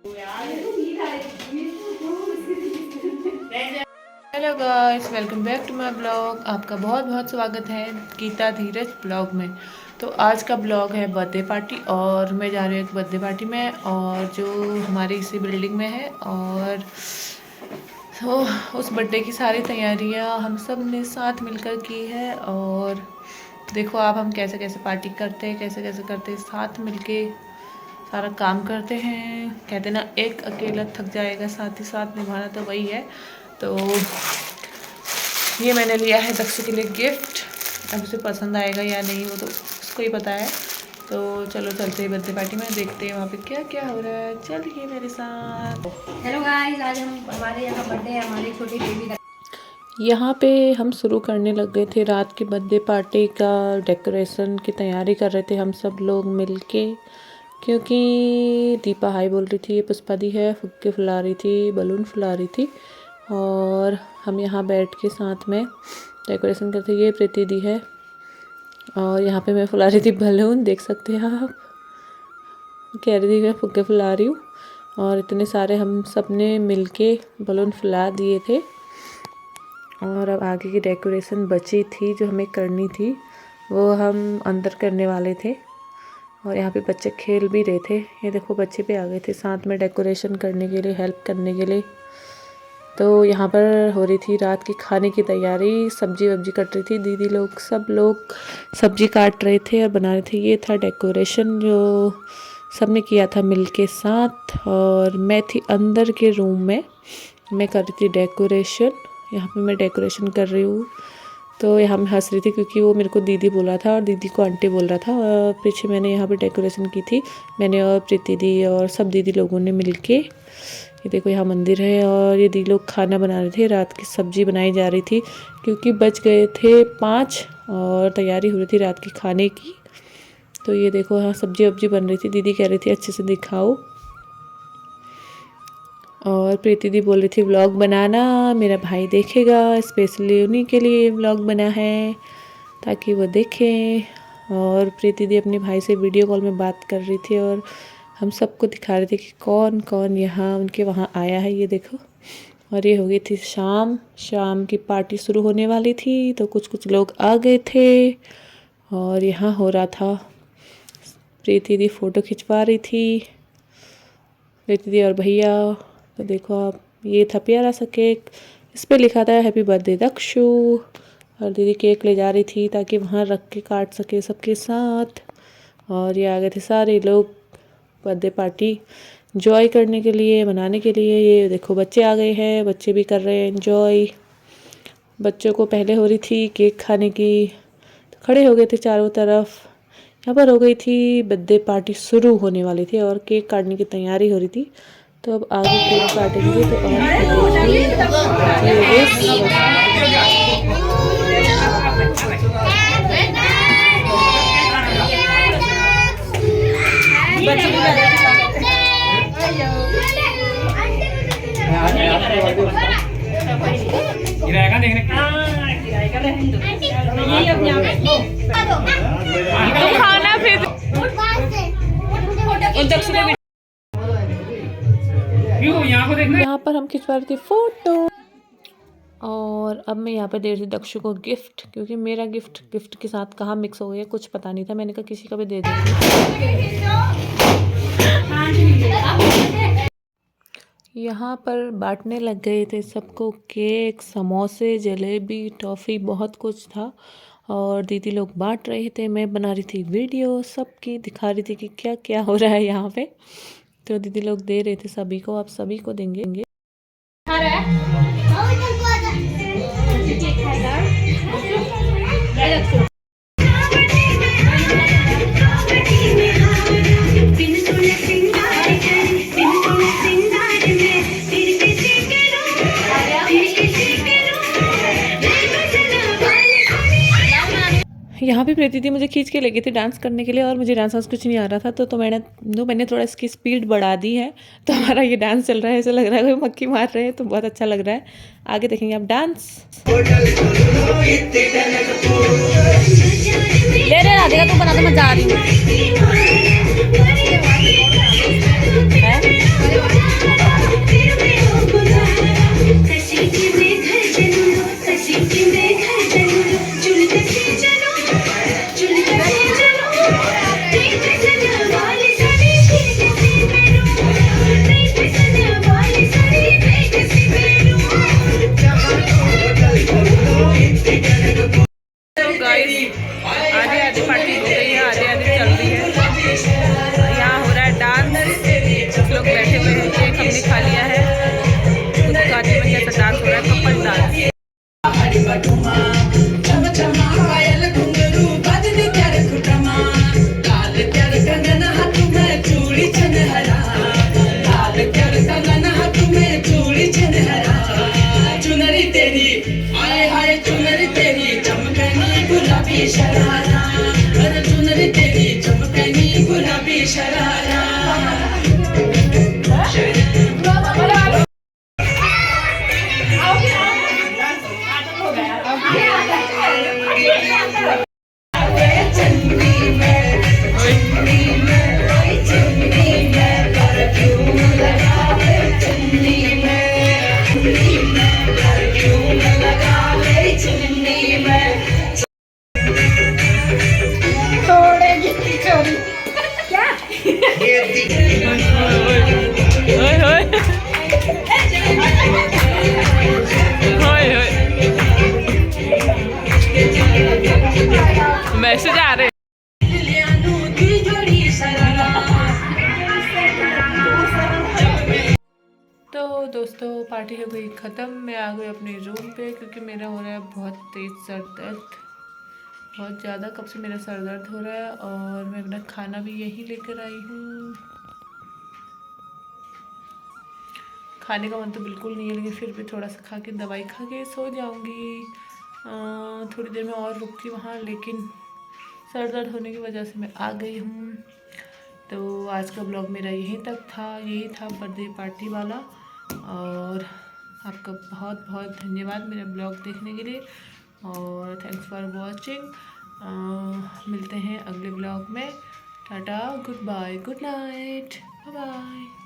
Hello guys, welcome back to my blog. आपका बहुत बहुत स्वागत है गीता धीरज ब्लॉग में। तो आज का ब्लॉग है बर्थडे पार्टी और मैं जा रही हूँ एक बर्थडे पार्टी में और जो हमारी इसी बिल्डिंग में है। और तो उस बर्थडे की सारी तैयारियाँ हम सब ने साथ मिलकर की है। और देखो आप हम कैसे कैसे पार्टी करते हैं, कैसे कैसे करते हैं, साथ मिलके सारा काम करते हैं। कहते ना एक अकेला थक जाएगा, साथ ही साथ निभाना तो वही है। तो ये मैंने लिया है दक्ष के लिए गिफ्ट। अब उसे पसंद आएगा या नहीं वो तो उसको ही पता है। तो चलो चलते हैं बर्थडे पार्टी में, देखते हैं वहाँ पे क्या क्या हो रहा है। चलिए मेरे साथ। हेलो गाइस, आज हमारे यहाँ बर्थडे है हमारी छोटी बेबी का। यहाँ पे हम शुरू करने लग गए थे रात की बर्थडे पार्टी का डेकोरेशन की तैयारी कर रहे थे हम सब लोग मिलके। क्योंकि दीपा हाई बोल रही थी, पुष्पा दी है फुग्गे फुला रही थी, बलून फुला रही थी और हम यहाँ बैठ के साथ में डेकोरेशन करते। ये प्रीति दी है और यहाँ पे मैं फुला रही थी बलून, देख सकते हैं आप। कह रही थी मैं फुग्गे फुला रही हूँ और इतने सारे हम सब ने मिल के बलून फुला दिए थे। और अब आगे की डेकोरेशन बची थी जो हमें करनी थी, वो हम अंदर करने वाले थे। और यहाँ पे बच्चे खेल भी रहे थे। ये देखो बच्चे भी आ गए थे साथ में डेकोरेशन करने के लिए, हेल्प करने के लिए। तो यहाँ पर हो रही थी रात की खाने की तैयारी, सब्जी वब्जी कट रही थी। दीदी लोग सब लोग सब्जी काट रहे थे और बना रहे थे। ये था डेकोरेशन जो सब ने किया था मिल के साथ। और मैं थी अंदर के रूम में, मैं कर रही थी डेकोरेशन। यहाँ पे मैं डेकोरेशन कर रही हूँ। तो यहाँ मैं हंस रही थी क्योंकि वो मेरे को दीदी बोला था और दीदी को आंटी बोल रहा था। और पीछे मैंने यहाँ पे डेकोरेशन की थी, मैंने और प्रीति दी और सब दीदी लोगों ने मिलके। ये देखो यहाँ मंदिर है और ये दीदी लोग खाना बना रहे थे। रात की सब्जी बनाई जा रही थी क्योंकि बच गए थे 5 और तैयारी हो रही थी रात की खाने की। तो ये देखो यहाँ सब्जी वब्जी बन रही थी। दीदी कह रही थी अच्छे से दिखाओ और प्रीति दी बोल रही थी व्लॉग बनाना, मेरा भाई देखेगा, स्पेशली उन्हीं के लिए व्लॉग बना है ताकि वो देखें। और प्रीति दी अपने भाई से वीडियो कॉल में बात कर रही थी और हम सबको दिखा रहे थे कि कौन कौन यहाँ उनके वहाँ आया है। ये देखो। और ये हो गई थी शाम की पार्टी शुरू होने वाली थी। तो कुछ लोग आ गए थे और यहाँ हो रहा था, प्रीति दी फ़ोटो खिंचवा रही थी, प्रीति दी और भैया। तो देखो आप, ये था प्यारा सा केक, इस पे लिखा था हैप्पी बर्थडे दक्षु। और दीदी केक ले जा रही थी ताकि वहाँ रख के काट सके सबके साथ। और ये आ गए थे सारे लोग बर्थडे पार्टी एंजॉय करने के लिए, मनाने के लिए। ये देखो बच्चे आ गए हैं, बच्चे भी कर रहे हैं एंजॉय। बच्चों को पहले हो रही थी केक खाने की, तो खड़े हो गए थे चारों तरफ। यहाँ पर हो गई थी बर्थडे पार्टी शुरू होने वाली थी और केक काटने की तैयारी हो रही थी। तो अब आगे केक काटेंगे तो खाना फिर यहाँ पर हम खिंचवा रहे थे फोटो। और अब मैं यहाँ पे दे रही थी दक्षु को गिफ्ट, क्योंकि मेरा गिफ्ट के साथ कहाँ मिक्स हो गया कुछ पता नहीं था। मैंने कहा किसी का भी दे दूँगी। यहाँ पर बांटने लग गए थे सबको केक, समोसे, जलेबी, टॉफ़ी, बहुत कुछ था। और दीदी लोग बांट रहे थे, मैं बना रही थी वीडियो सबकी, दिखा रही थी कि क्या क्या हो रहा है यहाँ पे। तो दीदी लोग दे रहे थे सभी को, आप सभी को देंगे। यहाँ पे प्रीति दी मुझे खींच के ले गई थी डांस करने के लिए और मुझे डांस कुछ नहीं आ रहा था। तो मैंने थोड़ा इसकी स्पीड बढ़ा दी है। तो हमारा ये डांस चल रहा है, ऐसा लग रहा है कोई मक्खी मार रहे हैं। तो बहुत अच्छा लग रहा है। आगे देखेंगे आप डांस। ले रे राधिका, तू बना, तो मैं जा रही हूँ। दोस्तों पार्टी हो गई ख़त्म। मैं आ गई अपने रूम पे क्योंकि मेरा हो रहा है बहुत तेज़ सर दर्द, बहुत ज़्यादा। कब से मेरा सर दर्द हो रहा है और मैं अपना खाना भी यहीं लेकर आई हूँ। खाने का मन तो बिल्कुल नहीं है, लेकिन फिर भी थोड़ा सा खा के दवाई खा के सो जाऊँगी। थोड़ी देर में और रुकी वहाँ, लेकिन सर दर्द होने की वजह से मैं आ गई हूँ। तो आज का ब्लॉग मेरा यहीं तक था, यही था बर्थडे पार्टी वाला। और आपका बहुत बहुत धन्यवाद मेरा ब्लॉग देखने के लिए और थैंक्स फॉर वॉचिंग। मिलते हैं अगले ब्लॉग में। Tata, goodbye, good night, bye bye.